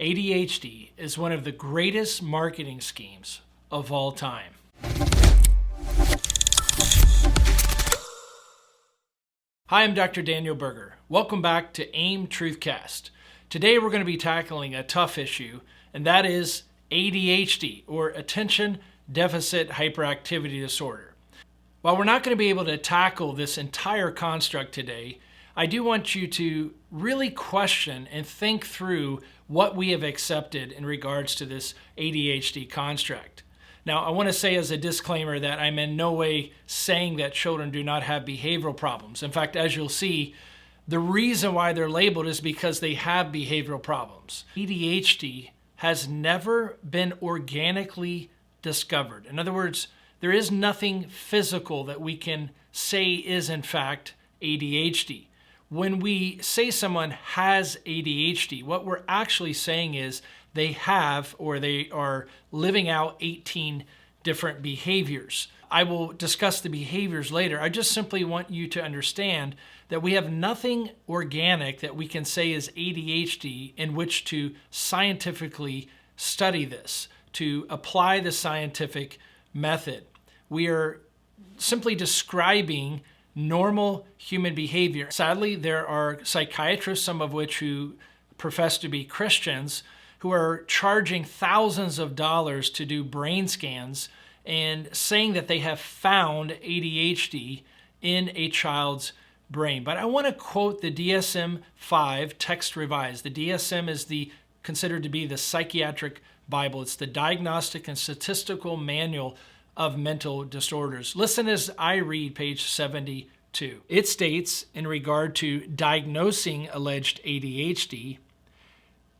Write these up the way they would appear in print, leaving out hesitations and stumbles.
ADHD is one of the greatest marketing schemes of all time. Hi, I'm Dr. Daniel Berger. Welcome back to AIM Truthcast. Today we're going to be tackling a tough issue, and that is ADHD, or Attention Deficit Hyperactivity Disorder. While we're not going to be able to tackle this entire construct today, I do want you to really question and think through what we have accepted in regards to this ADHD construct. Now, I want to say as a disclaimer that I'm in no way saying that children do not have behavioral problems. In fact, as you'll see, the reason why they're labeled is because they have behavioral problems. ADHD has never been organically discovered. In other words, there is nothing physical that we can say is in fact ADHD. When we say someone has ADHD, what we're actually saying is they have or they are living out 18 different behaviors. I will discuss the behaviors later. I just simply want you to understand that we have nothing organic that we can say is ADHD in which to scientifically study this, to apply the scientific method. We are simply describing normal human behavior. Sadly, there are psychiatrists, some of which who profess to be Christians, who are charging thousands of dollars to do brain scans and saying that they have found ADHD in a child's brain. But I want to quote the DSM-5 text revised. The DSM is considered to be the psychiatric Bible. It's the Diagnostic and Statistical Manual of Mental Disorders. Listen as I read page 72. It states, in regard to diagnosing alleged ADHD,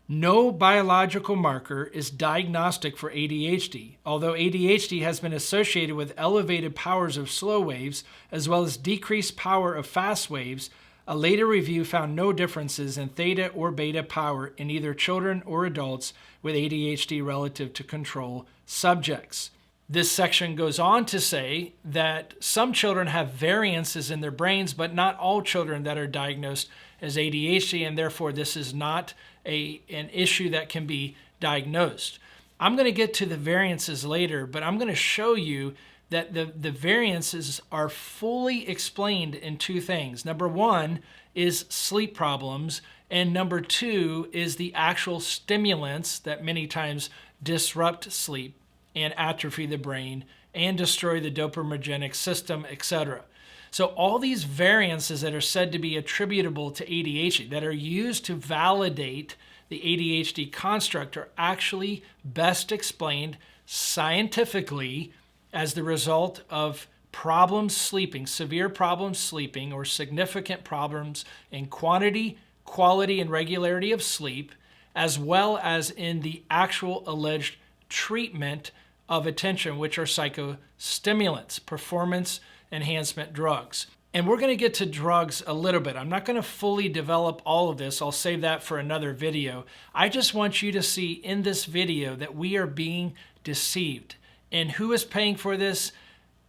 no biological marker is diagnostic for ADHD, although ADHD has been associated with elevated powers of slow waves as well as decreased power of fast waves. A later review found no differences in theta or beta power in either children or adults with ADHD relative to control subjects. This section goes on to say that some children have variances in their brains, but not all children that are diagnosed as ADHD, and therefore this is not an issue that can be diagnosed. I'm going to get to the variances later, but I'm going to show you that the variances are fully explained in two things. Number one is sleep problems, and number two is the actual stimulants that many times disrupt sleep and atrophy the brain and destroy the dopaminergic system, etc. So all these variances that are said to be attributable to ADHD, that are used to validate the ADHD construct, are actually best explained scientifically as the result of problems sleeping, severe problems sleeping, or significant problems in quantity, quality, and regularity of sleep, as well as in the actual alleged treatment of attention, which are psychostimulants, performance enhancement drugs. And we're going to get to drugs a little bit. I'm not going to fully develop all of this. I'll save that for another video. I just want you to see in this video that we are being deceived. And who is paying for this?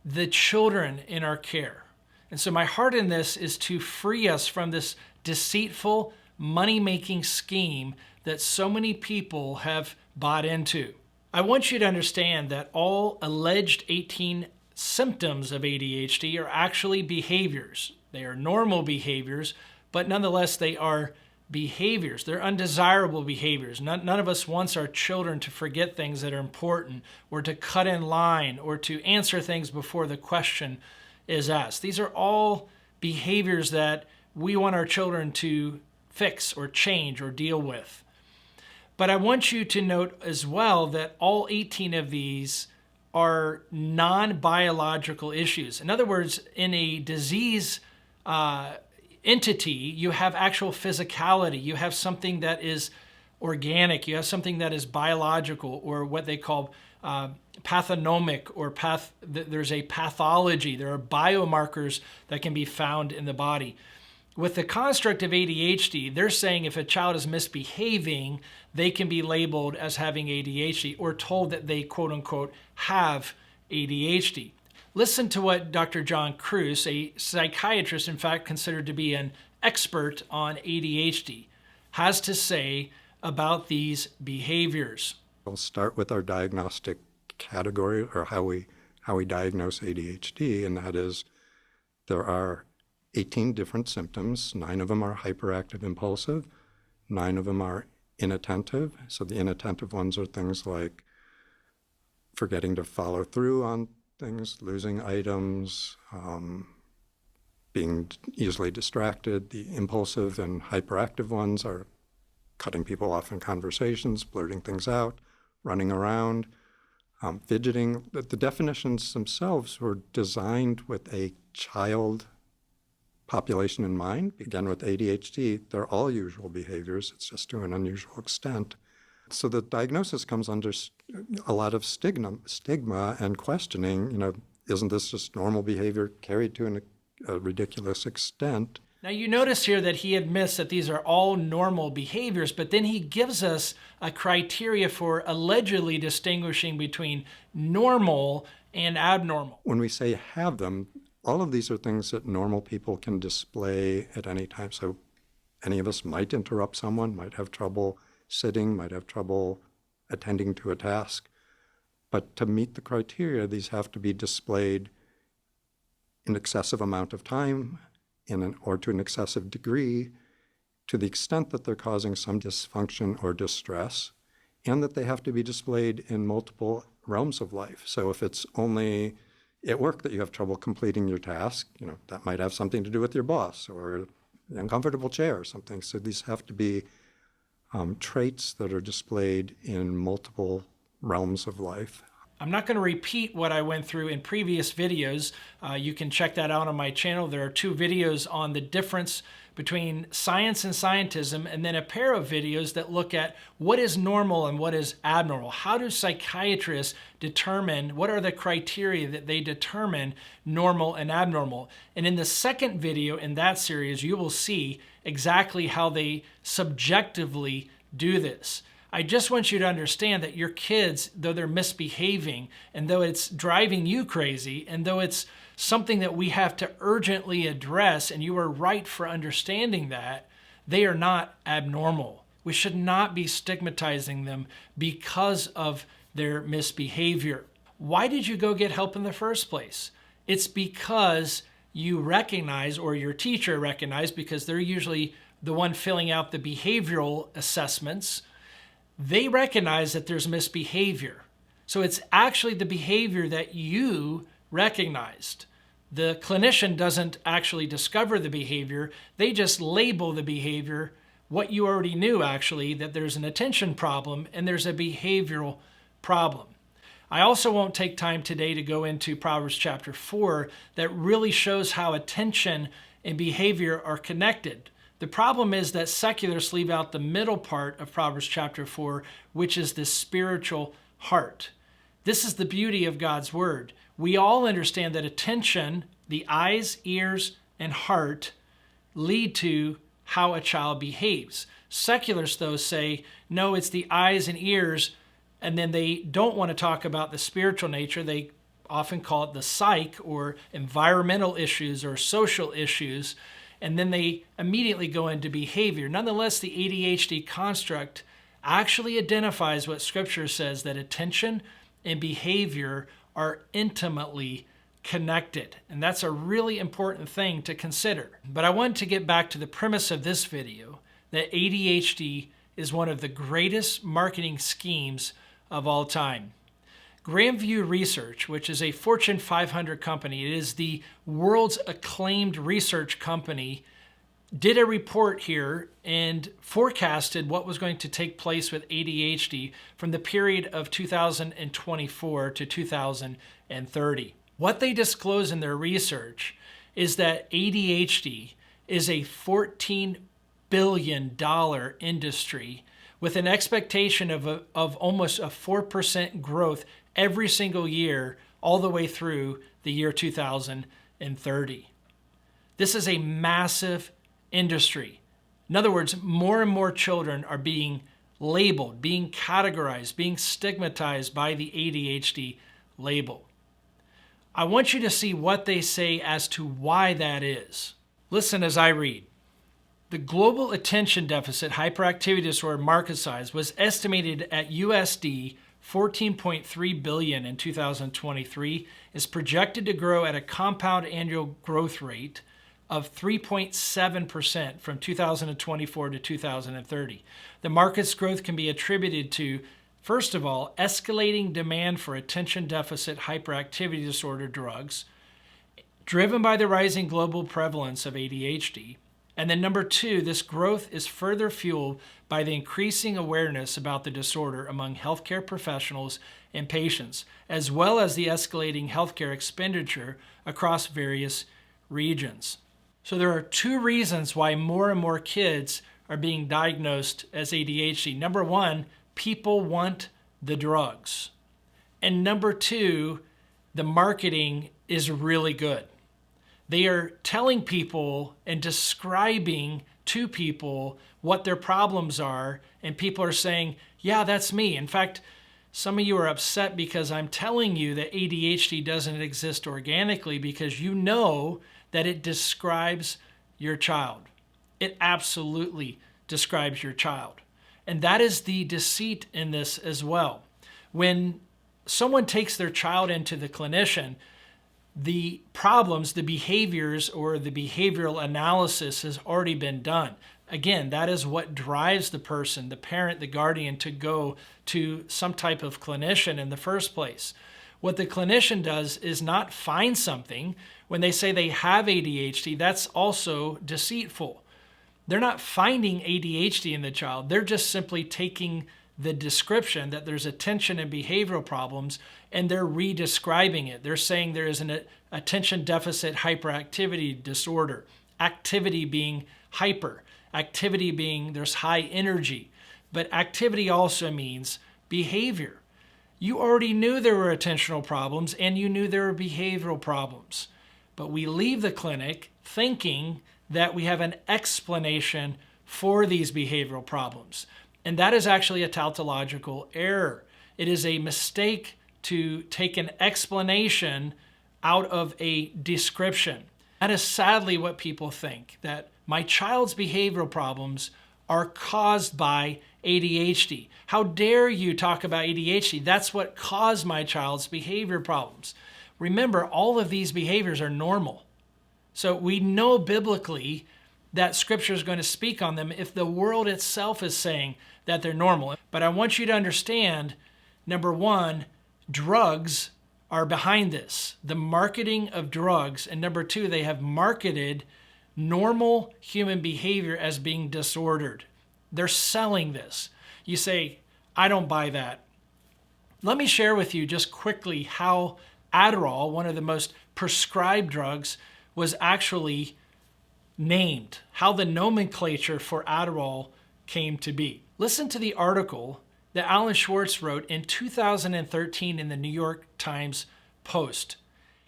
The children in our care. And so my heart in this is to free us from this deceitful money-making scheme that so many people have bought into. I want you to understand that all alleged 18 symptoms of ADHD are actually behaviors. They are normal behaviors, but nonetheless they are behaviors. They're undesirable behaviors. None of us wants our children to forget things that are important, or to cut in line, or to answer things before the question is asked. These are all behaviors that we want our children to fix or change or deal with. But I want you to note as well that all 18 of these are non-biological issues. In other words, in a disease entity, you have actual physicality. You have something that is organic. You have something that is biological, or what they call pathonomic, or there's a pathology. There are biomarkers that can be found in the body. With the construct of ADHD, they're saying if a child is misbehaving, they can be labeled as having ADHD, or told that they quote unquote have ADHD. Listen to what Dr. John Kruse, a psychiatrist, in fact considered to be an expert on ADHD, has to say about these behaviors. We'll start with our diagnostic category, or how we diagnose ADHD, and that is there are 18 different symptoms. 9 of them are hyperactive impulsive, 9 of them are inattentive. So the inattentive ones are things like forgetting to follow through on things, losing items, being easily distracted. The impulsive and hyperactive ones are cutting people off in conversations, blurting things out, running around, fidgeting. The definitions themselves were designed with a child population in mind. Again, with ADHD, they're all usual behaviors. It's just to an unusual extent. So the diagnosis comes under a lot of stigma and questioning. Isn't this just normal behavior carried to a ridiculous extent? Now you notice here that he admits that these are all normal behaviors, but then he gives us a criteria for allegedly distinguishing between normal and abnormal. When we say have them, all of these are things that normal people can display at any time. So any of us might interrupt someone, might have trouble sitting, might have trouble attending to a task. But to meet the criteria, these have to be displayed in excessive amount of time or to an excessive degree, to the extent that they're causing some dysfunction or distress, and that they have to be displayed in multiple realms of life. So if it's only at work that you have trouble completing your task, that might have something to do with your boss or an uncomfortable chair or something. So these have to be traits that are displayed in multiple realms of life. I'm not going to repeat what I went through in previous videos. You can check that out on my channel. There are 2 videos on the difference between science and scientism, and then a pair of videos that look at what is normal and what is abnormal. How do psychiatrists determine, what are the criteria that they determine normal and abnormal? And in the second video in that series, you will see exactly how they subjectively do this. I just want you to understand that your kids, though they're misbehaving, and though it's driving you crazy, and though it's something that we have to urgently address, and you are right for understanding that, they are not abnormal. We should not be stigmatizing them because of their misbehavior. Why did you go get help in the first place? It's because you recognize, or your teacher recognized, because they're usually the one filling out the behavioral assessments, they recognize that there's misbehavior. So it's actually the behavior that you recognized. The clinician doesn't actually discover the behavior. They just label the behavior, what you already knew actually, that there's an attention problem and there's a behavioral problem. I also won't take time today to go into Proverbs chapter 4 that really shows how attention and behavior are connected. The problem is that secularists leave out the middle part of Proverbs chapter 4, which is the spiritual heart. This is the beauty of God's word. We all understand that attention, the eyes, ears, and heart lead to how a child behaves. Secularists, though, say, no, it's the eyes and ears, and then they don't want to talk about the spiritual nature. They often call it the psych, or environmental issues or social issues, and then they immediately go into behavior. Nonetheless, the ADHD construct actually identifies what Scripture says, that attention and behavior are intimately connected. And that's a really important thing to consider. But I want to get back to the premise of this video, that ADHD is one of the greatest marketing schemes of all time. Grandview Research, which is a Fortune 500 company, it is the world's acclaimed research company, did a report here and forecasted what was going to take place with ADHD from the period of 2024 to 2030. What they disclose in their research is that ADHD is a $14 billion industry with an expectation of almost a 4% growth every single year, all the way through the year 2030. This is a massive industry. In other words, more and more children are being labeled, being categorized, being stigmatized by the ADHD label. I want you to see what they say as to why that is. Listen as I read. The global attention deficit hyperactivity disorder market size was estimated at USD 14.3 billion in 2023, is projected to grow at a compound annual growth rate of 3.7% from 2024 to 2030. The market's growth can be attributed to, first of all, escalating demand for attention deficit hyperactivity disorder drugs, driven by the rising global prevalence of ADHD. And then number two, this growth is further fueled by the increasing awareness about the disorder among healthcare professionals and patients, as well as the escalating healthcare expenditure across various regions. So there are two reasons why more and more kids are being diagnosed as ADHD. Number one, people want the drugs. And number two, the marketing is really good. They are telling people and describing to people what their problems are, and people are saying, yeah, that's me. In fact, some of you are upset because I'm telling you that ADHD doesn't exist organically because you know that it describes your child. It absolutely describes your child. And that is the deceit in this as well. When someone takes their child into the clinician, the problems, the behaviors, or the behavioral analysis has already been done. Again, that is what drives the person, the parent, the guardian, to go to some type of clinician in the first place. What the clinician does is not find something. When they say they have ADHD, that's also deceitful. They're not finding ADHD in the child. They're just simply taking the description that there's attention and behavioral problems, and they're re-describing it. They're saying there is an attention deficit hyperactivity disorder, activity being hyper, activity being there's high energy, but activity also means behavior. You already knew there were attentional problems and you knew there were behavioral problems, but we leave the clinic thinking that we have an explanation for these behavioral problems. And that is actually a tautological error. It is a mistake to take an explanation out of a description. That is sadly what people think, that my child's behavioral problems are caused by ADHD. How dare you talk about ADHD? That's what caused my child's behavior problems. Remember, all of these behaviors are normal. So we know biblically that Scripture is going to speak on them if the world itself is saying that they're normal. But I want you to understand, number one, drugs are behind this, the marketing of drugs. And number two, they have marketed normal human behavior as being disordered. They're selling this. You say, I don't buy that. Let me share with you just quickly how Adderall, one of the most prescribed drugs, was actually named, how the nomenclature for Adderall came to be. Listen to the article that Alan Schwartz wrote in 2013 in the New York Times Post.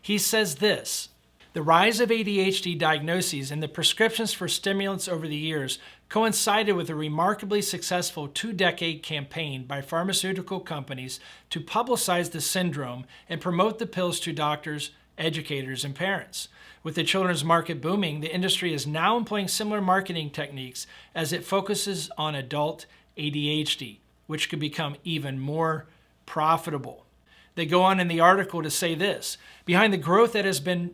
He says this: the rise of ADHD diagnoses and the prescriptions for stimulants over the years coincided with a remarkably successful 2-decade campaign by pharmaceutical companies to publicize the syndrome and promote the pills to doctors, educators, and parents. With the children's market booming, the industry is now employing similar marketing techniques as it focuses on adult ADHD, which could become even more profitable. They go on in the article to say this: behind the growth that has been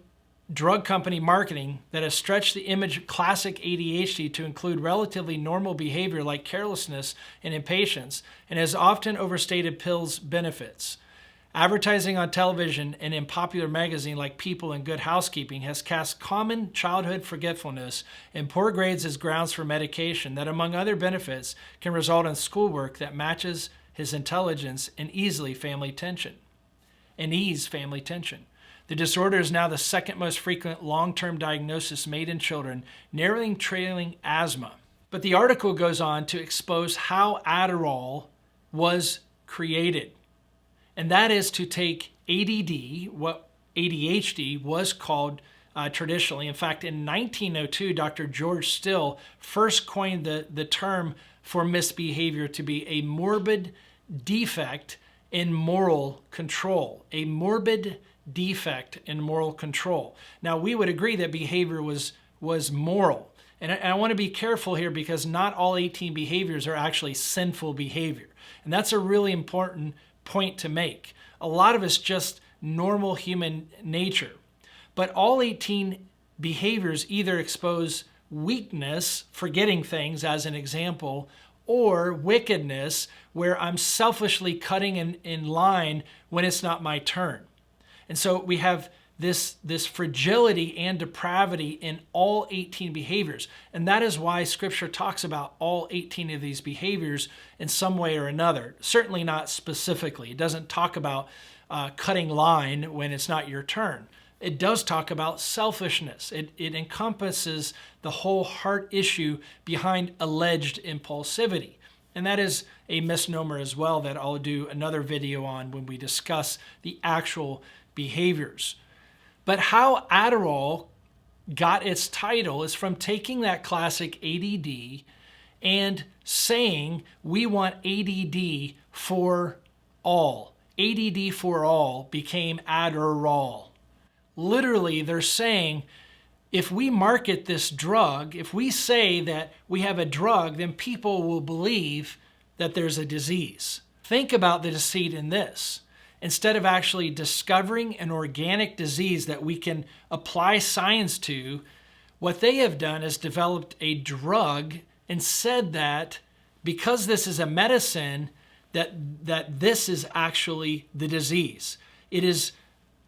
drug company marketing that has stretched the image of classic ADHD to include relatively normal behavior like carelessness and impatience, and has often overstated pills' benefits. Advertising on television and in popular magazines like People and Good Housekeeping has cast common childhood forgetfulness and poor grades as grounds for medication that, among other benefits, can result in schoolwork that matches his intelligence and ease family tension. The disorder is now the second most frequent long-term diagnosis made in children, narrowly trailing asthma. But the article goes on to expose how Adderall was created. And that is to take ADD, what ADHD was called traditionally. In fact, in 1902, Dr. George Still first coined the term for misbehavior to be a morbid defect in moral control. A morbid defect in moral control. Now, we would agree that behavior was moral. And I want to be careful here because not all 18 behaviors are actually sinful behavior. And that's a really important point to make. A lot of it's just normal human nature. But all 18 behaviors either expose weakness, forgetting things as an example, or wickedness, where I'm selfishly cutting in line when it's not my turn. And so we have this fragility and depravity in all 18 behaviors. And that is why Scripture talks about all 18 of these behaviors in some way or another. Certainly not specifically. It doesn't talk about cutting line when it's not your turn. It does talk about selfishness. It encompasses the whole heart issue behind alleged impulsivity. And that is a misnomer as well that I'll do another video on when we discuss the actual behaviors. But how Adderall got its title is from taking that classic ADD and saying we want ADD for all. ADD for all became Adderall. Literally, they're saying if we market this drug, if we say that we have a drug, then people will believe that there's a disease. Think about the deceit in this. Instead of actually discovering an organic disease that we can apply science to, what they have done is developed a drug and said that because this is a medicine, that this is actually the disease. It is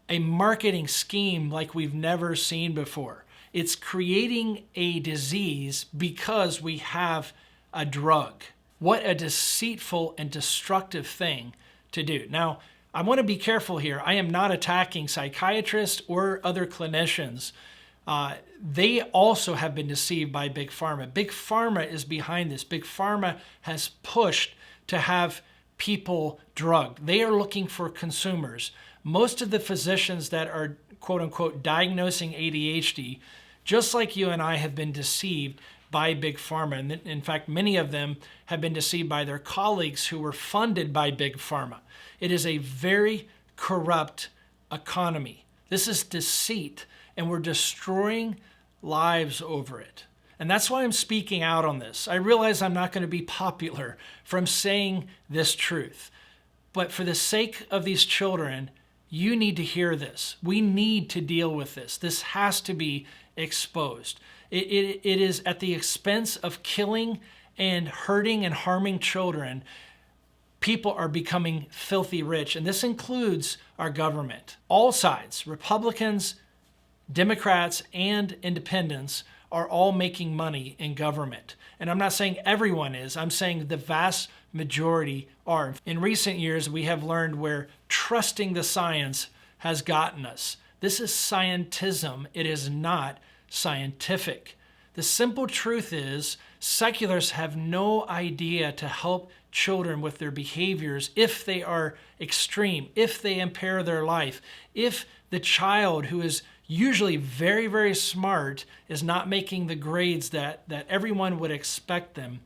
a marketing scheme like we've never seen before. It's creating a disease because we have a drug. What a deceitful and destructive thing to do. Now, I want to be careful here. I am not attacking psychiatrists or other clinicians. They also have been deceived by Big Pharma. Big Pharma is behind this. Big Pharma has pushed to have people drugged. They are looking for consumers. Most of the physicians that are, quote unquote, diagnosing ADHD, just like you and I, have been deceived by Big Pharma. And in fact, many of them have been deceived by their colleagues who were funded by Big Pharma. It is a very corrupt economy. This is deceit, and we're destroying lives over it. And that's why I'm speaking out on this. I realize I'm not going to be popular from saying this truth. But for the sake of these children, you need to hear this. We need to deal with this. This has to be exposed. It is at the expense of killing and hurting and harming children. People are becoming filthy rich, and this includes our government. All sides, Republicans, Democrats, and independents, are all making money in government. And I'm not saying everyone is. I'm saying the vast majority are. In recent years, we have learned where trusting the science has gotten us. This is scientism. It is not scientific. The simple truth is secularists have no idea to help children with their behaviors if they are extreme, if they impair their life, if the child who is usually very, very smart is not making the grades that everyone would expect them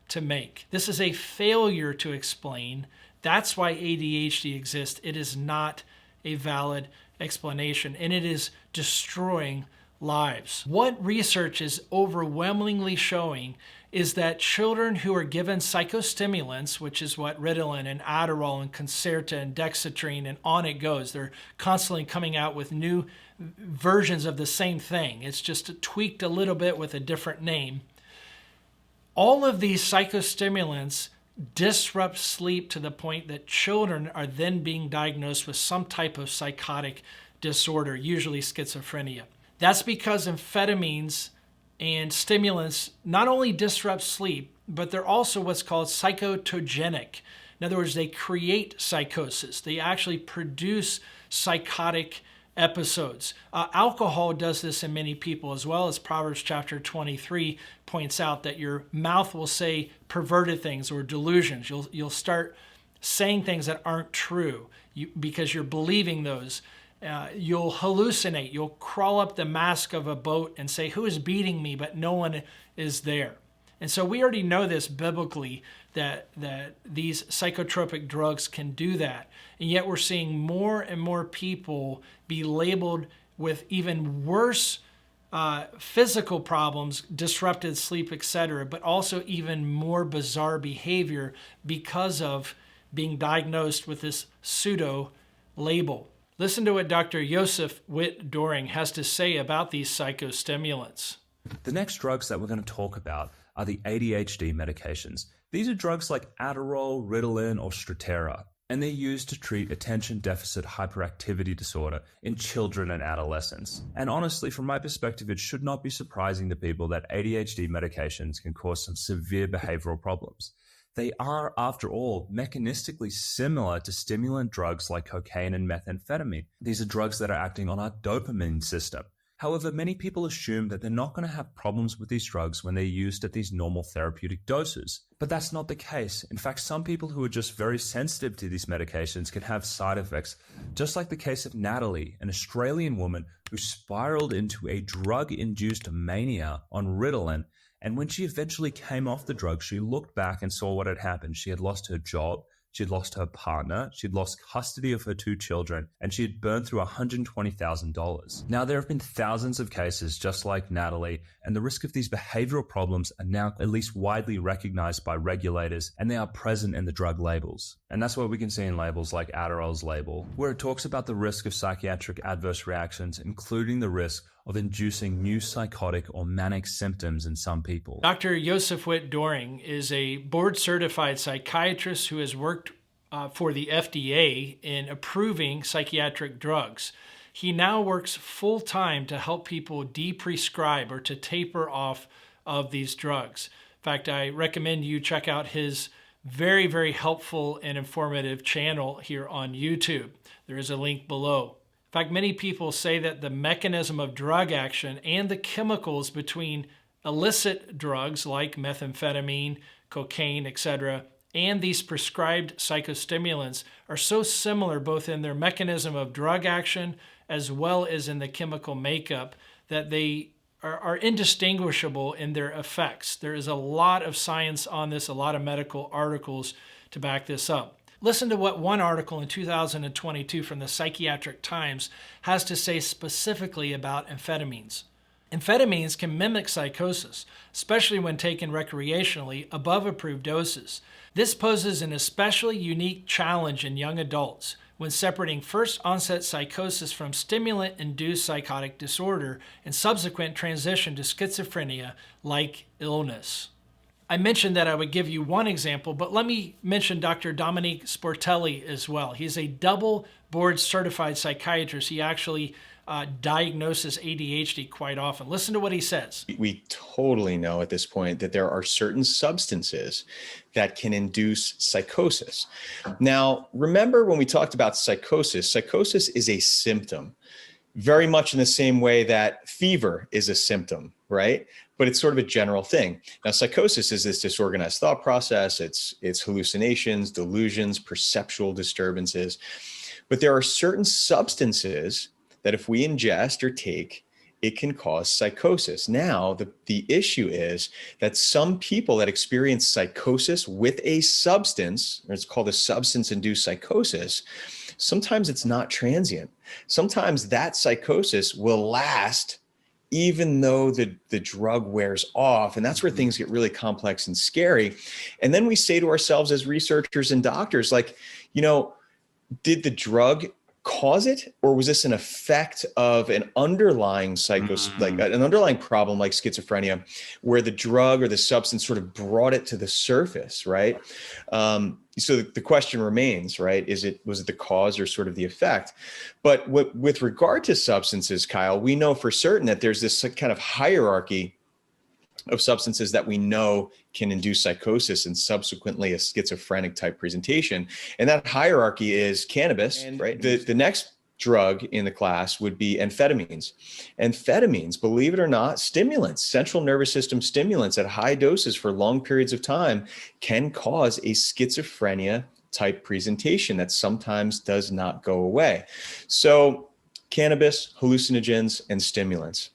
to make. This is a failure to explain. That's why ADHD exists. It is not a valid explanation, and it is destroying lives. What research is overwhelmingly showing is that children who are given psychostimulants, which is what Ritalin and Adderall and Concerta and Dexatrine and on it goes, they're constantly coming out with new versions of the same thing. It's just tweaked a little bit with a different name. All of these psychostimulants disrupt sleep to the point that children are then being diagnosed with some type of psychotic disorder, usually schizophrenia. That's because amphetamines and stimulants not only disrupt sleep, but they're also what's called psychotogenic. In other words, they create psychosis. They actually produce psychotic episodes. Alcohol does this in many people as well, as Proverbs chapter 23 points out, that your mouth will say perverted things or delusions. You'll start saying things that aren't true because you're believing those. You'll hallucinate. You'll crawl up the mast of a boat and say, "Who is beating me?" But no one is there. And so we already know this biblically, that these psychotropic drugs can do that. And yet we're seeing more and more people be labeled with even worse physical problems, disrupted sleep, etc., but also even more bizarre behavior because of being diagnosed with this pseudo label. Listen to what Dr. Joseph Witt-Doering has to say about these psychostimulants. The next drugs that we're going to talk about are the ADHD medications. These are drugs like Adderall, Ritalin, or Strattera, and they're used to treat attention deficit hyperactivity disorder in children and adolescents. And honestly, from my perspective, it should not be surprising to people that ADHD medications can cause some severe behavioral problems. They are, after all, mechanistically similar to stimulant drugs like cocaine and methamphetamine. These are drugs that are acting on our dopamine system. However, many people assume that they're not going to have problems with these drugs when they're used at these normal therapeutic doses. But that's not the case. In fact, some people who are just very sensitive to these medications can have side effects, just like the case of Natalie, an Australian woman who spiraled into a drug-induced mania on Ritalin. And when she eventually came off the drug, she looked back and saw what had happened. She had lost her job, she had lost her partner, she'd lost custody of her 2 children, and she had burned through $120,000. Now, there have been thousands of cases just like Natalie, and the risk of these behavioral problems are now at least widely recognized by regulators, and they are present in the drug labels. And that's what we can see in labels like Adderall's label, where it talks about the risk of psychiatric adverse reactions, including the risk of inducing new psychotic or manic symptoms in some people. Dr. Joseph Witt-Doering is a board-certified psychiatrist who has worked for the FDA in approving psychiatric drugs. He now works full-time to help people de-prescribe or to taper off of these drugs. In fact, I recommend you check out his very, very helpful and informative channel here on YouTube. There is a link below. In fact, many people say that the mechanism of drug action and the chemicals between illicit drugs like methamphetamine, cocaine, etc., and these prescribed psychostimulants are so similar both in their mechanism of drug action as well as in the chemical makeup that they are indistinguishable in their effects. There is a lot of science on this, a lot of medical articles to back this up. Listen to what one article in 2022 from the Psychiatric Times has to say specifically about amphetamines. Amphetamines can mimic psychosis, especially when taken recreationally above approved doses. This poses an especially unique challenge in young adults when separating first onset psychosis from stimulant-induced psychotic disorder and subsequent transition to schizophrenia-like illness. I mentioned that I would give you one example, but let me mention Dr. Dominique Sportelli as well. He's a double board certified psychiatrist. He actually diagnoses ADHD quite often. Listen to what he says. We totally know at this point that there are certain substances that can induce psychosis. Now, remember when we talked about psychosis, psychosis is a symptom, very much in the same way that fever is a symptom, right? But it's sort of a general thing. Now, psychosis is this disorganized thought process. It's hallucinations, delusions, perceptual disturbances. But there are certain substances that if we ingest or take, it can cause psychosis. Now, the issue is that some people that experience psychosis with a substance, or it's called a substance-induced psychosis, sometimes it's not transient. Sometimes that psychosis will last even though the drug wears off. And that's where things get really complex and scary. And then we say to ourselves as researchers and doctors, like, did the drug cause it, or was this an effect of an underlying like an underlying problem like schizophrenia, where the drug or the substance sort of brought it to the surface, right? So the question remains, right? Was it the cause or sort of the effect? But with regard to substances, Kyle, we know for certain that there's this kind of hierarchy of substances that we know can induce psychosis and subsequently a schizophrenic type presentation. And that hierarchy is cannabis, right? The next drug in the class would be amphetamines. Amphetamines, believe it or not, stimulants, central nervous system stimulants at high doses for long periods of time can cause a schizophrenia type presentation that sometimes does not go away. So cannabis, hallucinogens, and stimulants.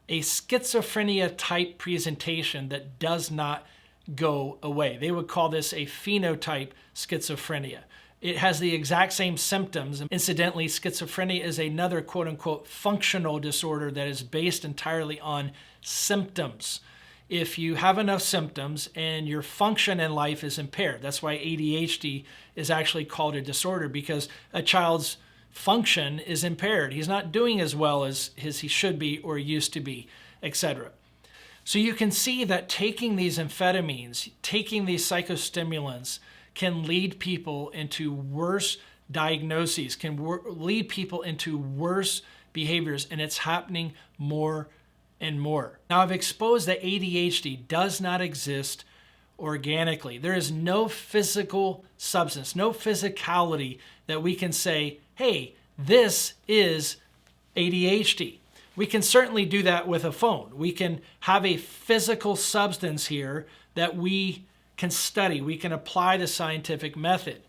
A schizophrenia type presentation that does not go away. They would call this a phenotype schizophrenia. It has the exact same symptoms. Incidentally, schizophrenia is another quote unquote functional disorder that is based entirely on symptoms. If you have enough symptoms and your function in life is impaired, that's why ADHD is actually called a disorder, because a child's function is impaired. He's not doing as well as he should be or used to be, etc. So you can see that taking these amphetamines, taking these psychostimulants can lead people into worse diagnoses, can lead people into worse behaviors, and it's happening more and more. Now, I've exposed that ADHD does not exist organically. There is no physical substance, no physicality that we can say, hey, this is ADHD. We can certainly do that with a phone. We can have a physical substance here that we can study. We can apply the scientific method.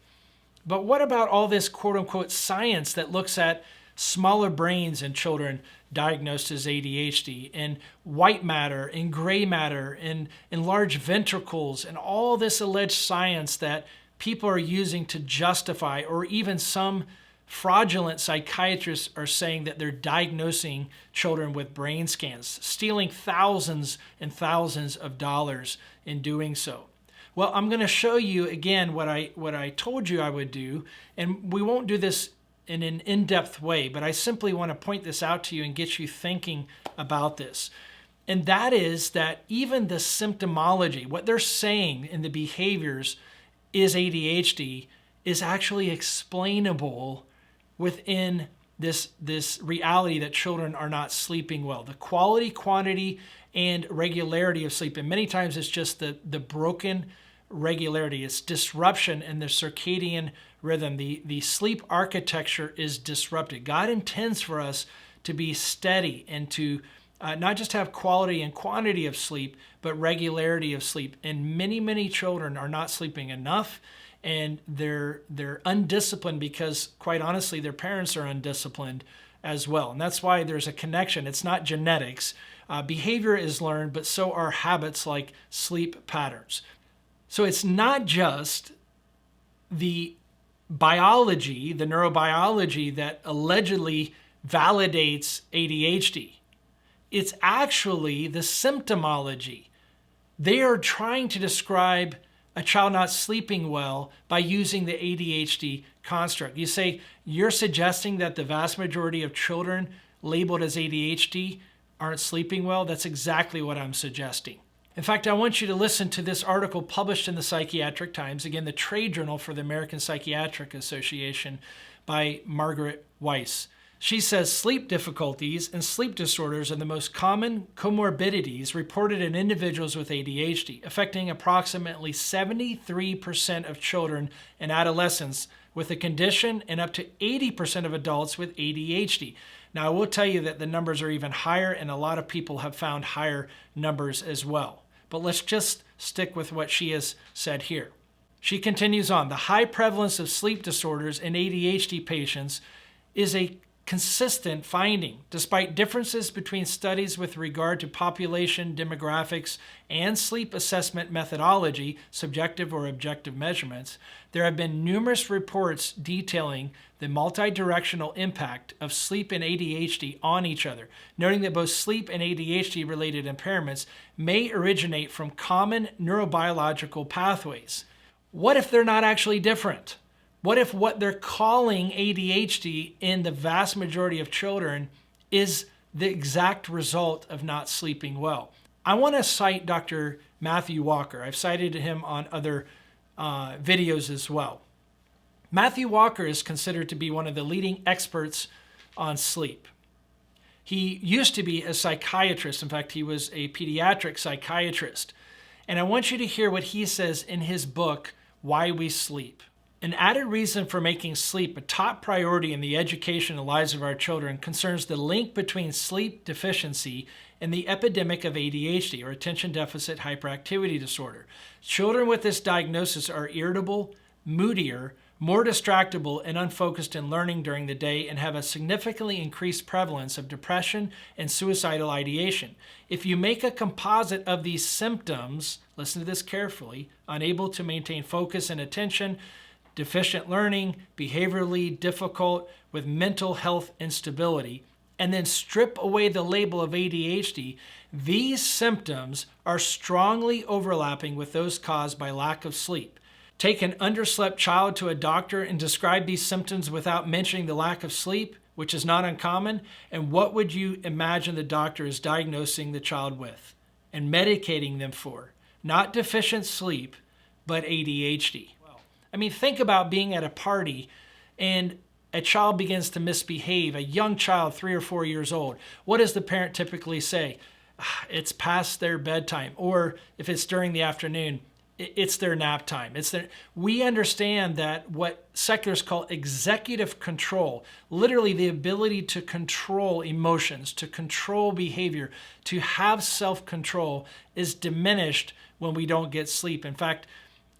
But what about all this quote unquote science that looks at smaller brains in children diagnosed as ADHD, and white matter and gray matter and large ventricles, and all this alleged science that people are using to justify, or even some fraudulent psychiatrists are saying that they're diagnosing children with brain scans, stealing thousands and thousands of dollars in doing so. Well, I'm going to show you again what I told you I would do, and we won't do this in an in-depth way, but I simply want to point this out to you and get you thinking about this. And that is that even the symptomology, what they're saying in the behaviors is ADHD, is actually explainable within this reality that children are not sleeping well. The quality, quantity, and regularity of sleep. And many times it's just the broken regularity. It's disruption in the circadian rhythm. The sleep architecture is disrupted. God intends for us to be steady and to not just have quality and quantity of sleep, but regularity of sleep. And many, many children are not sleeping enough, and they're undisciplined because, quite honestly, their parents are undisciplined as well. And that's why there's a connection. It's not genetics. Behavior is learned, but so are habits like sleep patterns. So it's not just the biology, the neurobiology that allegedly validates ADHD. It's actually the symptomology. They are trying to describe a child not sleeping well by using the ADHD construct. You say, you're suggesting that the vast majority of children labeled as ADHD aren't sleeping well? That's exactly what I'm suggesting. In fact, I want you to listen to this article published in the Psychiatric Times, again, the trade journal for the American Psychiatric Association, by Margaret Weiss. She says sleep difficulties and sleep disorders are the most common comorbidities reported in individuals with ADHD, affecting approximately 73% of children and adolescents with the condition and up to 80% of adults with ADHD. Now, I will tell you that the numbers are even higher, and a lot of people have found higher numbers as well. But let's just stick with what she has said here. She continues on. The high prevalence of sleep disorders in ADHD patients is a consistent finding, despite differences between studies with regard to population demographics and sleep assessment methodology, subjective or objective measurements. There have been numerous reports detailing the multidirectional impact of sleep and ADHD on each other, noting that both sleep and ADHD-related impairments may originate from common neurobiological pathways. What if they're not actually different? What if what they're calling ADHD in the vast majority of children is the exact result of not sleeping well? I want to cite Dr. Matthew Walker. I've cited him on other videos as well. Matthew Walker is considered to be one of the leading experts on sleep. He used to be a psychiatrist. In fact, he was a pediatric psychiatrist. And I want you to hear what he says in his book, Why We Sleep. An added reason for making sleep a top priority in the education and lives of our children concerns the link between sleep deficiency and the epidemic of ADHD, or attention deficit hyperactivity disorder. Children with this diagnosis are irritable, moodier, more distractible, and unfocused in learning during the day, and have a significantly increased prevalence of depression and suicidal ideation. If you make a composite of these symptoms, listen to this carefully, unable to maintain focus and attention, deficient learning, behaviorally difficult, with mental health instability, and then strip away the label of ADHD, these symptoms are strongly overlapping with those caused by lack of sleep. Take an underslept child to a doctor and describe these symptoms without mentioning the lack of sleep, which is not uncommon, and what would you imagine the doctor is diagnosing the child with and medicating them for? Not deficient sleep, but ADHD. I mean, think about being at a party and a child begins to misbehave, a young child, 3 or 4 years old. What does the parent typically say? It's past their bedtime. Or if it's during the afternoon, it's their nap time. We understand that what secularists call executive control, literally the ability to control emotions, to control behavior, to have self-control, is diminished when we don't get sleep. In fact,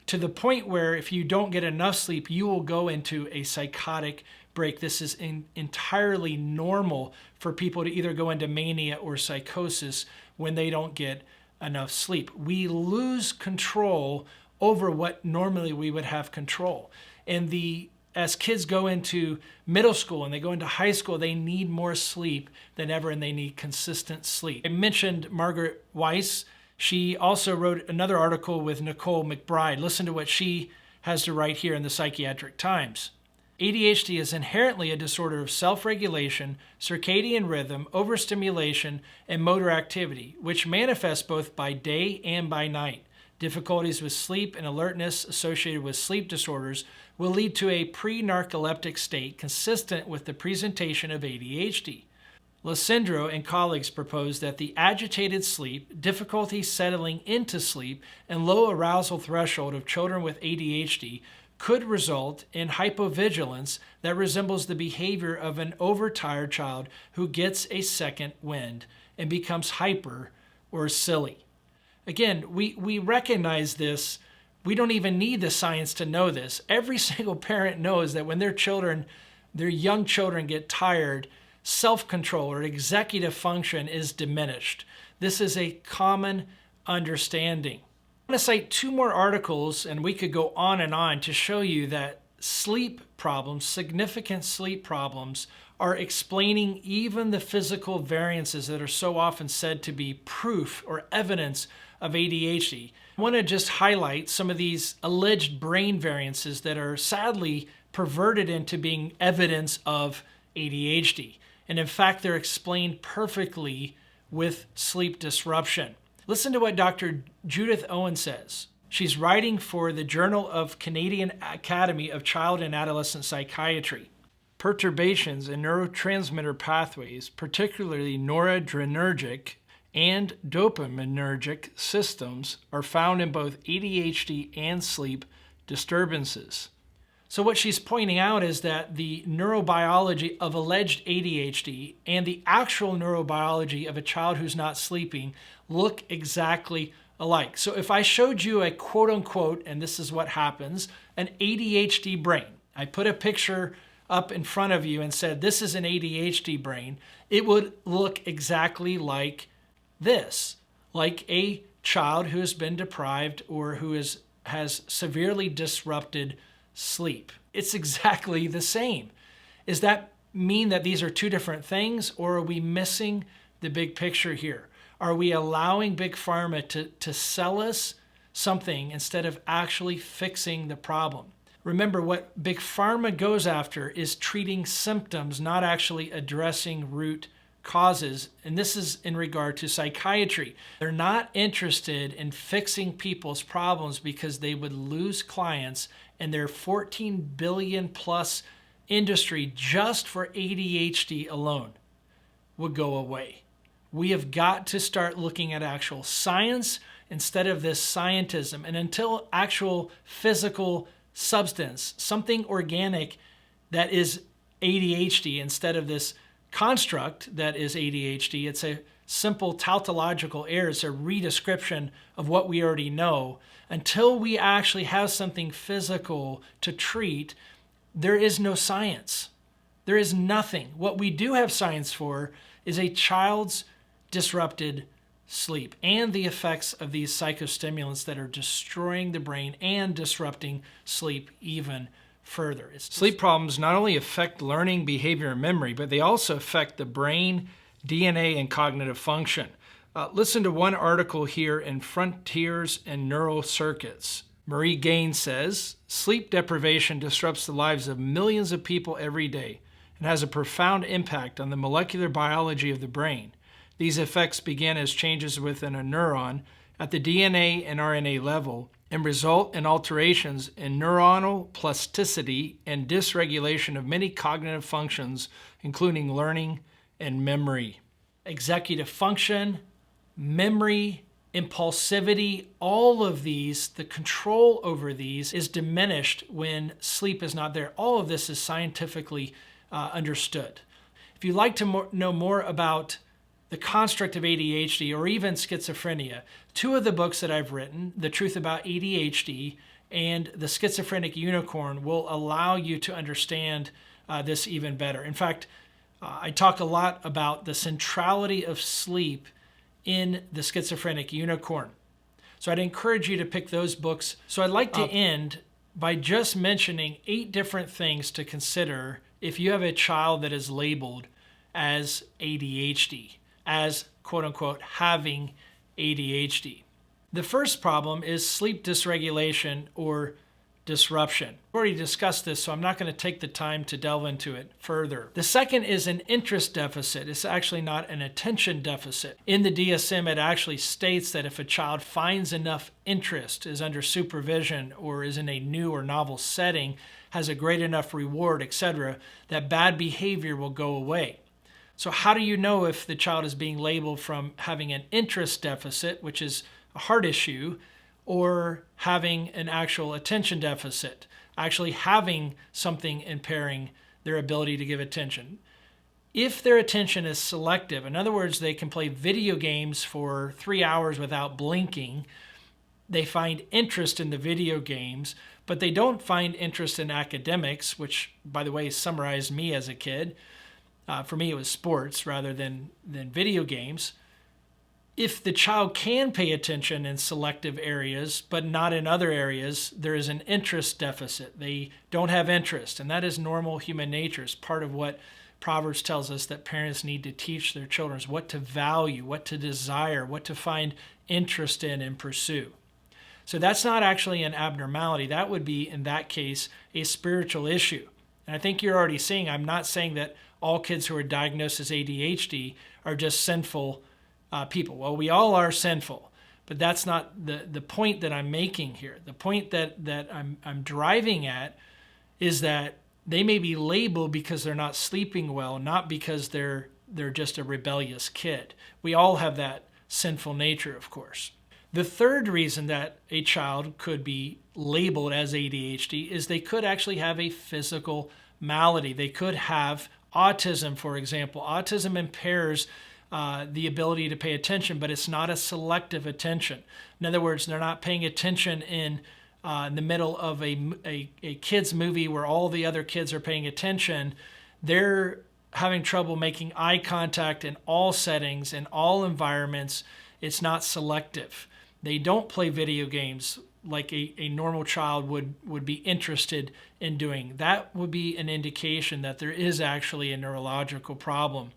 to the point where if you don't get enough sleep, you will go into a psychotic break. This is entirely normal for people to either go into mania or psychosis when they don't get enough sleep. We lose control over what normally we would have control. And as kids go into middle school and they go into high school, they need more sleep than ever, and they need consistent sleep. I mentioned Margaret Weiss. She also wrote another article with Nicole McBride. Listen to what she has to write here in the Psychiatric Times. ADHD is inherently a disorder of self-regulation, circadian rhythm, overstimulation, and motor activity, which manifests both by day and by night. Difficulties with sleep and alertness associated with sleep disorders will lead to a pre-narcoleptic state consistent with the presentation of ADHD. Lacendro and colleagues propose that the agitated sleep, difficulty settling into sleep, and low arousal threshold of children with ADHD could result in hypovigilance that resembles the behavior of an overtired child who gets a second wind and becomes hyper or silly. Again, we recognize this. We don't even need the science to know this. Every single parent knows that when their young children get tired, self-control or executive function is diminished. This is a common understanding. I'm going to cite 2 more articles, and we could go on and on to show you that sleep problems, significant sleep problems, are explaining even the physical variances that are so often said to be proof or evidence of ADHD. I want to just highlight some of these alleged brain variances that are sadly perverted into being evidence of ADHD. And in fact, they're explained perfectly with sleep disruption. Listen to what Dr. Judith Owen says. She's writing for the Journal of Canadian Academy of Child and Adolescent Psychiatry. Perturbations in neurotransmitter pathways, particularly noradrenergic and dopaminergic systems, are found in both ADHD and sleep disturbances. So what she's pointing out is that the neurobiology of alleged ADHD and the actual neurobiology of a child who's not sleeping look exactly alike. So if I showed you a quote unquote, and this is what happens, an ADHD brain, I put a picture up in front of you and said, this is an ADHD brain, it would look exactly like this, like a child who has been deprived or who has severely disrupted sleep. It's exactly the same. Does that mean that these are 2 different things, or are we missing the big picture here? Are we allowing Big Pharma to sell us something instead of actually fixing the problem? Remember, what Big Pharma goes after is treating symptoms, not actually addressing root causes. And this is in regard to psychiatry. They're not interested in fixing people's problems because they would lose clients, and their 14 billion plus industry just for ADHD alone would go away. We have got to start looking at actual science instead of this scientism. And until actual physical substance, something organic that is ADHD instead of this construct that is ADHD, it's a simple tautological error. It's a redescription of what we already know. Until we actually have something physical to treat, there is no science. There is nothing. What we do have science for is a child's disrupted sleep and the effects of these psychostimulants that are destroying the brain and disrupting sleep even further. Sleep problems not only affect learning, behavior, and memory, but they also affect the brain, DNA, and cognitive function. Listen to one article here in Frontiers in Neural Circuits. Marie Gaines says, sleep deprivation disrupts the lives of millions of people every day and has a profound impact on the molecular biology of the brain. These effects begin as changes within a neuron at the DNA and RNA level and result in alterations in neuronal plasticity and dysregulation of many cognitive functions, including learning and memory. Executive function, memory, impulsivity, all of these, the control over these is diminished when sleep is not there. All of this is scientifically understood. If you'd like to know more about the construct of ADHD or even schizophrenia, two of the books that I've written, The Truth About ADHD and The Schizophrenic Unicorn, will allow you to understand this even better. In fact, I talk a lot about the centrality of sleep in The Schizophrenic Unicorn. So I'd encourage you to pick those books. So I'd like to end by just mentioning 8 different things to consider if you have a child that is labeled as ADHD, as quote unquote having ADHD. The first problem is sleep dysregulation or disruption. We've already discussed this, so I'm not going to take the time to delve into it further. The second is an interest deficit. It's actually not an attention deficit. In the DSM, it actually states that if a child finds enough interest, is under supervision, or is in a new or novel setting, has a great enough reward, etc., that bad behavior will go away. So how do you know if the child is being labeled from having an interest deficit, which is a heart issue, or having an actual attention deficit, actually having something impairing their ability to give attention? If their attention is selective, in other words, they can play video games for 3 hours without blinking, they find interest in the video games, but they don't find interest in academics, which, by the way, summarized me as a kid. For me, it was sports rather than video games. If the child can pay attention in selective areas, but not in other areas, there is an interest deficit. They don't have interest, and that is normal human nature. It's part of what Proverbs tells us that parents need to teach their children, is what to value, what to desire, what to find interest in and pursue. So that's not actually an abnormality. That would be, in that case, a spiritual issue. And I think you're already seeing, I'm not saying that all kids who are diagnosed as ADHD are just sinful people. Well, we all are sinful, but that's not the point that I'm making here. The point that I'm driving at is that they may be labeled because they're not sleeping well, not because they're just a rebellious kid. We all have that sinful nature, of course. The third reason that a child could be labeled as ADHD is they could actually have a physical malady. They could have autism, for example. Autism impairs the ability to pay attention, but it's not a selective attention. In other words, they're not paying attention in the middle of a kid's movie where all the other kids are paying attention. They're having trouble making eye contact in all settings, in all environments. It's not selective. They don't play video games like a normal child would be interested in doing. That would be an indication that there is actually a neurological problem.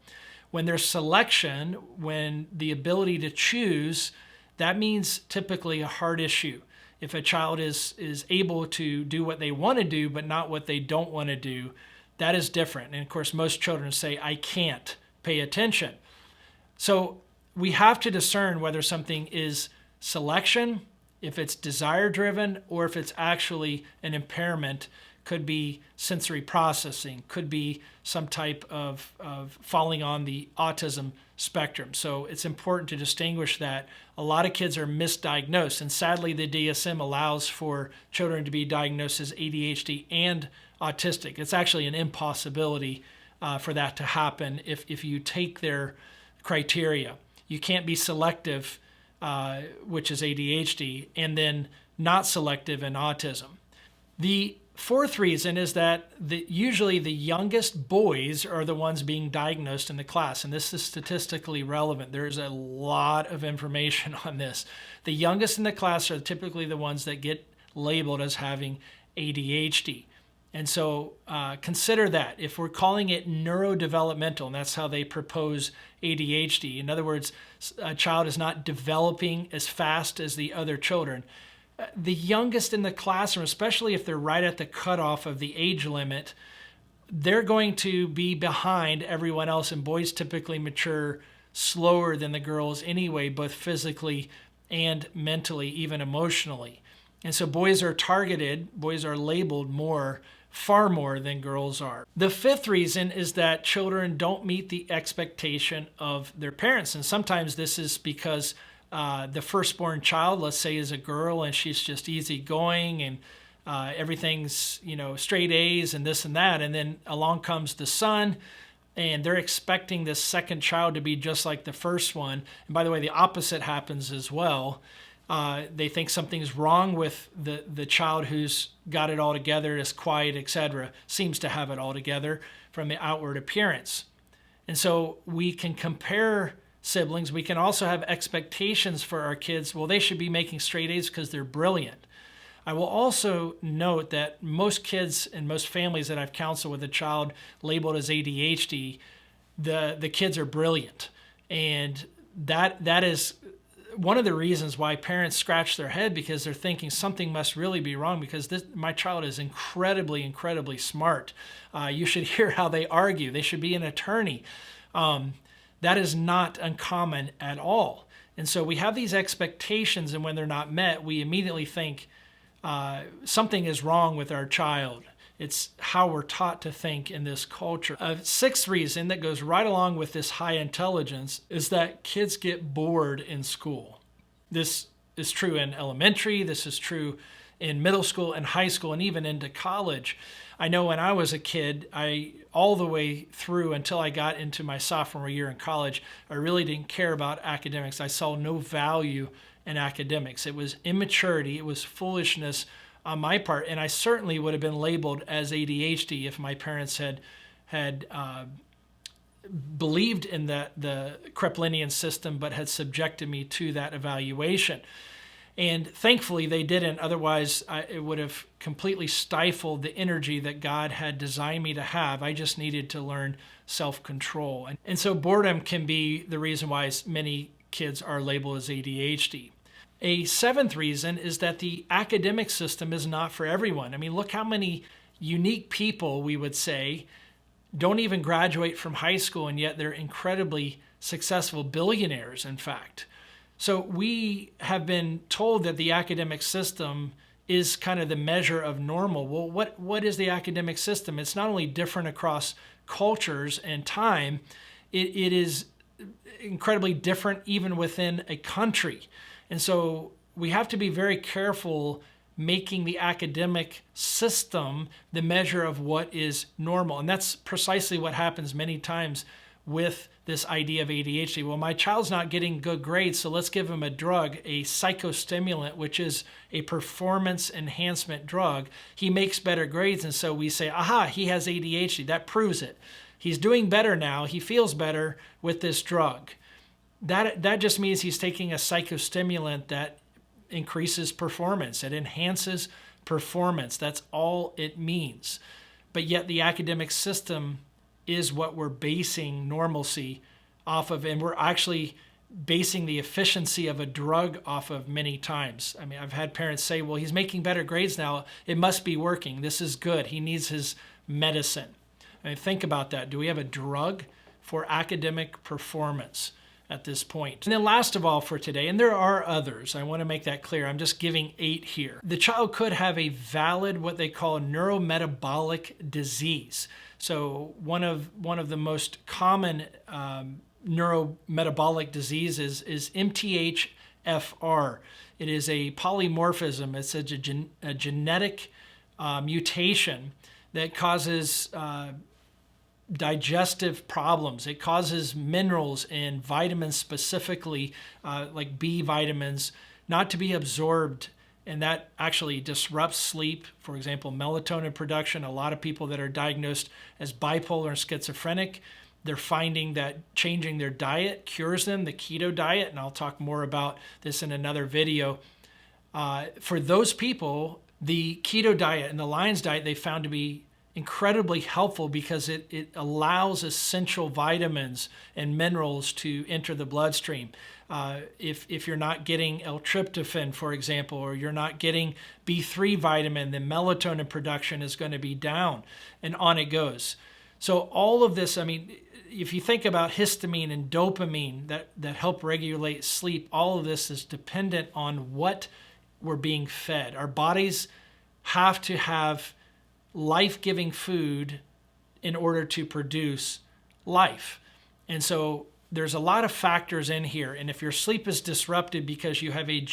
When there's selection, when the ability to choose, that means typically a heart issue. If a child is able to do what they want to do, but not what they don't want to do, that is different. And of course, most children say, I can't pay attention. So we have to discern whether something is selection, if it's desire-driven, or if it's actually an impairment. Could be sensory processing, could be some type of falling on the autism spectrum. So it's important to distinguish that. A lot of kids are misdiagnosed, and sadly the DSM allows for children to be diagnosed as ADHD and autistic. It's actually an impossibility for that to happen if you take their criteria. You can't be selective, which is ADHD, and then not selective in autism. The fourth reason is that usually the youngest boys are the ones being diagnosed in the class, and this is statistically relevant. There's a lot of information on this. The youngest in the class are typically the ones that get labeled as having ADHD. And so consider that. If we're calling it neurodevelopmental, and that's how they propose ADHD, in other words, a child is not developing as fast as the other children. The youngest in the classroom, especially if they're right at the cutoff of the age limit, they're going to be behind everyone else, and boys typically mature slower than the girls anyway, both physically and mentally, even emotionally. And so boys are targeted, boys are labeled more, far more than girls are. The fifth reason is that children don't meet the expectation of their parents. And sometimes this is because the firstborn child, let's say, is a girl and she's just easygoing and everything's, straight A's and this and that. And then along comes the son, and they're expecting this second child to be just like the first one. And by the way, the opposite happens as well. They think something's wrong with the child who's got it all together, is quiet, etc., seems to have it all together from the outward appearance. And so we can compare siblings. We can also have expectations for our kids. Well, they should be making straight A's because they're brilliant. I will also note that most kids and most families that I've counseled with a child labeled as ADHD, the kids are brilliant. And that is one of the reasons why parents scratch their head, because they're thinking something must really be wrong, because my child is incredibly, incredibly smart. You should hear how they argue. They should be an attorney. That is not uncommon at all. And so we have these expectations, and when they're not met, we immediately think something is wrong with our child. It's how we're taught to think in this culture. A sixth reason that goes right along with this high intelligence is that kids get bored in school. This is true in elementary, this is true in middle school and high school, and even into college. I know when I was a kid, all the way through until I got into my sophomore year in college, I really didn't care about academics. I saw no value in academics. It was immaturity, it was foolishness on my part, and I certainly would have been labeled as ADHD if my parents had believed in the Kreplinian system, but had subjected me to that evaluation. And thankfully they didn't. Otherwise, it would have completely stifled the energy that God had designed me to have. I just needed to learn self-control. And so boredom can be the reason why many kids are labeled as ADHD. A seventh reason is that the academic system is not for everyone. I mean, look how many unique people, we would say, don't even graduate from high school, and yet they're incredibly successful billionaires, in fact. So we have been told that the academic system is kind of the measure of normal. Well, what is the academic system? It's not only different across cultures and time, it is incredibly different even within a country. And so we have to be very careful making the academic system the measure of what is normal. And that's precisely what happens many times with this idea of ADHD. Well, my child's not getting good grades, so let's give him a drug, a psychostimulant, which is a performance enhancement drug. He makes better grades, and so we say, aha, he has ADHD. That proves it. He's doing better now. He feels better with this drug. That just means he's taking a psychostimulant that increases performance. It enhances performance. That's all it means. But yet the academic system is what we're basing normalcy off of, and we're actually basing the efficiency of a drug off of many times. I mean, I've had parents say, well, he's making better grades now. It must be working. This is good. He needs his medicine. I mean, think about that. Do we have a drug for academic performance at this point? And then last of all for today, and there are others, I want to make that clear, I'm just giving 8 here. The child could have a valid, what they call neurometabolic disease. So one of the most common neurometabolic diseases is MTHFR. It is a polymorphism. It's a genetic mutation that causes digestive problems. It causes minerals and vitamins specifically, like B vitamins, not to be absorbed, and that actually disrupts sleep. For example, melatonin production. A lot of people that are diagnosed as bipolar and schizophrenic, they're finding that changing their diet cures them, the keto diet, and I'll talk more about this in another video. For those people, The keto diet and the Lions diet they found to be incredibly helpful because it allows essential vitamins and minerals to enter the bloodstream. If you're not getting L-tryptophan, for example, or you're not getting B3 vitamin, then melatonin production is going to be down, and on it goes. So all of this, I mean, if you think about histamine and dopamine that help regulate sleep, all of this is dependent on what we're being fed. Our bodies have to have life-giving food in order to produce life. And so there's a lot of factors in here. And if your sleep is disrupted because you have a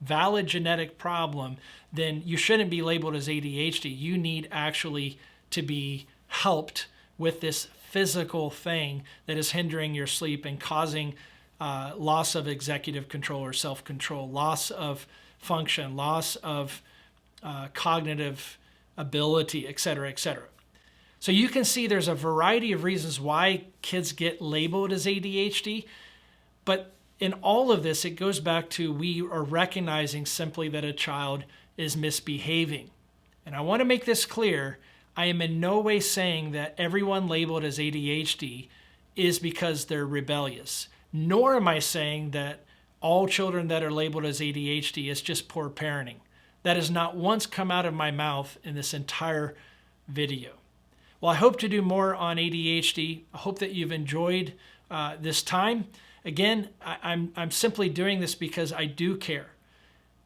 valid genetic problem, then you shouldn't be labeled as ADHD. You need actually to be helped with this physical thing that is hindering your sleep and causing loss of executive control or self-control, loss of function, loss of cognitive ability, et cetera, et cetera. So you can see there's a variety of reasons why kids get labeled as ADHD, but in all of this, it goes back to we are recognizing simply that a child is misbehaving. And I want to make this clear. I am in no way saying that everyone labeled as ADHD is because they're rebellious, nor am I saying that all children that are labeled as ADHD is just poor parenting. That has not once come out of my mouth in this entire video. Well, I hope to do more on ADHD. I hope that you've enjoyed this time. Again, I'm simply doing this because I do care.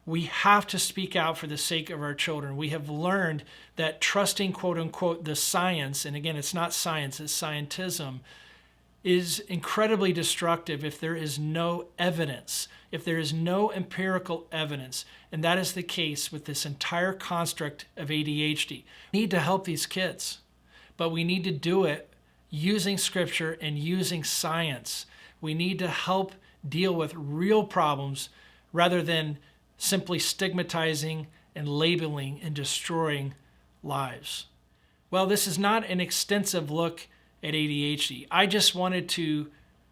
We have to speak out for the sake of our children. We have learned that trusting, quote unquote, the science, and again, it's not science, it's scientism, is incredibly destructive if there is no evidence, if there is no empirical evidence. And that is the case with this entire construct of ADHD. We need to help these kids, but we need to do it using scripture and using science. We need to help deal with real problems rather than simply stigmatizing and labeling and destroying lives. Well, this is not an extensive look at ADHD. I just wanted to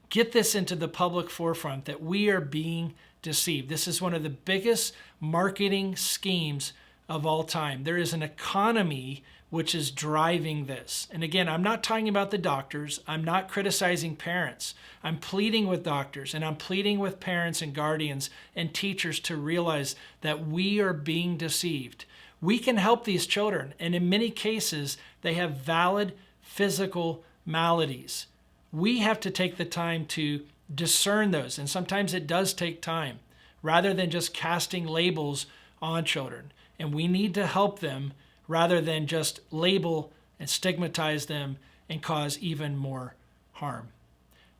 get this into the public forefront that we are being deceived. This is one of the biggest marketing schemes of all time. There is an economy which is driving this. And again, I'm not talking about the doctors. I'm not criticizing parents. I'm pleading with doctors and I'm pleading with parents and guardians and teachers to realize that we are being deceived. We can help these children, and in many cases, they have valid physical maladies. We have to take the time to discern those, and sometimes it does take time, rather than just casting labels on children. And we need to help them rather than just label and stigmatize them and cause even more harm.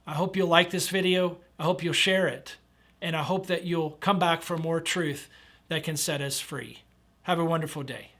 I hope you'll like this video. I hope you'll share it. And I hope that you'll come back for more truth that can set us free. Have a wonderful day.